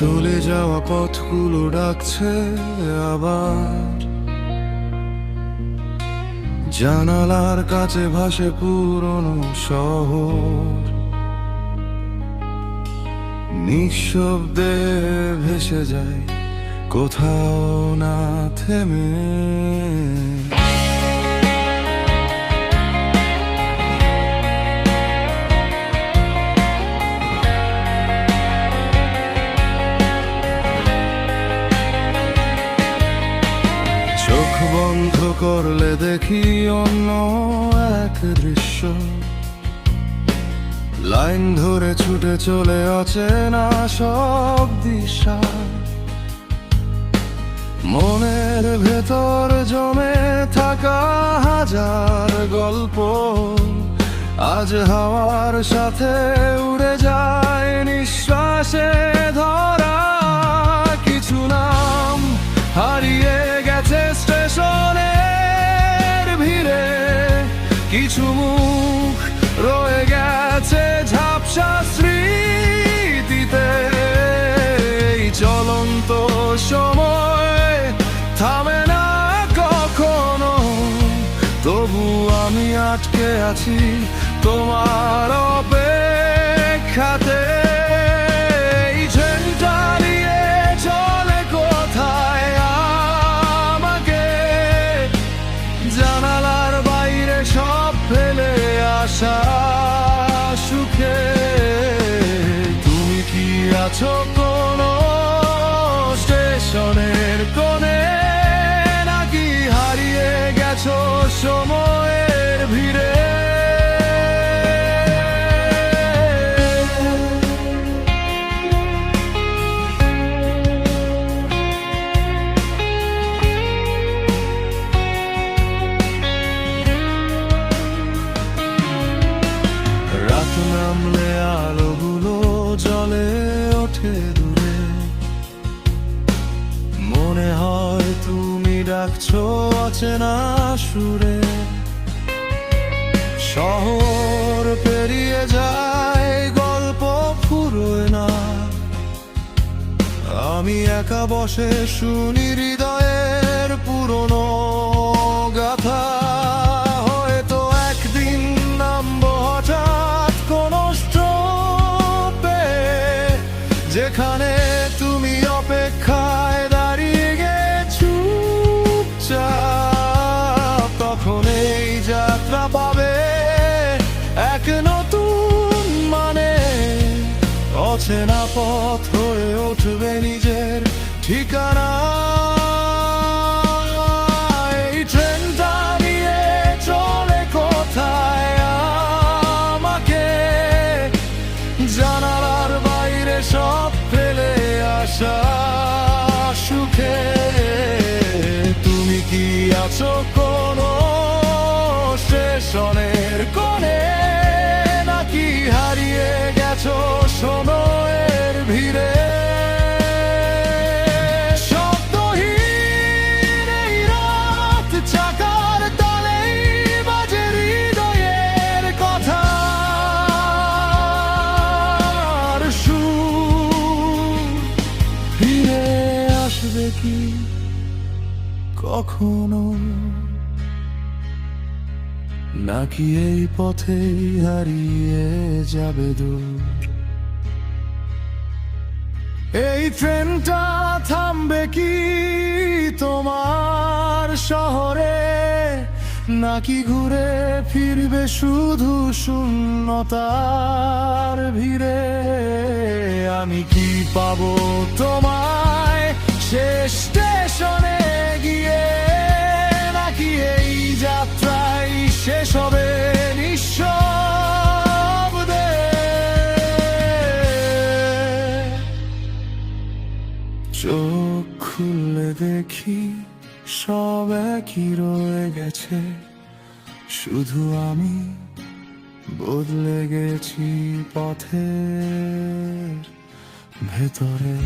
চলে যাওয়া পথগুলো ডাকছে আবার, জানালার কাছে ভাসে পুরনো শহর, নিঃশব্দে ভেসে যায় কোথাও না থেমে। চোখ বন্ধ করলে দেখি অন্য এক দৃশ্য, লাইন ধরে ছুটে চলে অচেনা সব দিশা। মনের ভেতর জমে থাকা হাজার গল্প আজ হাওয়ার সাথে উড়ে যায় নিঃশ্বাসে ধরা। কিছু নাম হারিয়ে গেছে স্টেশনের ভিড়ে, কিছু মুখ রয়ে গেছে ঝাপসা স্মৃতিতে। এই চলন্ত সময় থামে না কখনো, তবু আমি আটকে আছি তোমার অপেক্ষাতে। এই ট্রেনটা নিয়ে চলে কোথায় আমাকে, জানালার বাইরে সব ফেলে আসা সুখে। তুমি কি আছো কোনো স্টেশনের কোণে, নাকি হারিয়ে গেছো সময়ের ভিড়ে? রাত নামলে আলোগুলো জ্বলে ওঠে দূরে, মনে হয় তুমি ডাকছো অচেনা সুরে। শহর পেরিয়ে যায় গল্প ফুরোয় না, আমি একা বসে শুনি হৃদয়ের পুরনো গাথা। হয়তো একদিন নামবো হঠাৎ কোনো স্টপে, যেখানে তুমি অপেক্ষায় দাঁড়িয়ে গেছো চুপচাপ। তখন এই যাত্রা পাবে এক নতুন মানে, অচেনা পথ হয়ে উঠবে নিজের ঠিকানা। এই ট্রেনটা নিয়ে চলে কোথায় আমাকে, জানালার বাইরে সব ফেলে আসা সুখে। তুমি কি আছো কোনো স্টেশনের কোণে, নাকি হারিয়ে গেছো সময়ের ভিড়ে? শব্দহীন এই রাত, চাকার তালেই বাজে হৃদয়ের কথা। আর সুর ফিরে আসবে কি কখনো, নাকি এই পথেই হারিয়ে যাবে দূর? এই ট্রেনটা থামবে কি তোমার শহরে, নাকি ঘুরে ফিরবে শুধু শূন্যতার ভিড়ে? আমি কি পাবো তোমায় শেষ স্টেশনে গিয়ে, নাকি এই যাত্রায় শেষ হবে নিঃশব্দে? চোখ খুললে দেখি সব একই রয়ে গেছে, শুধু আমি বদলে গেছি পথের ভেতরে।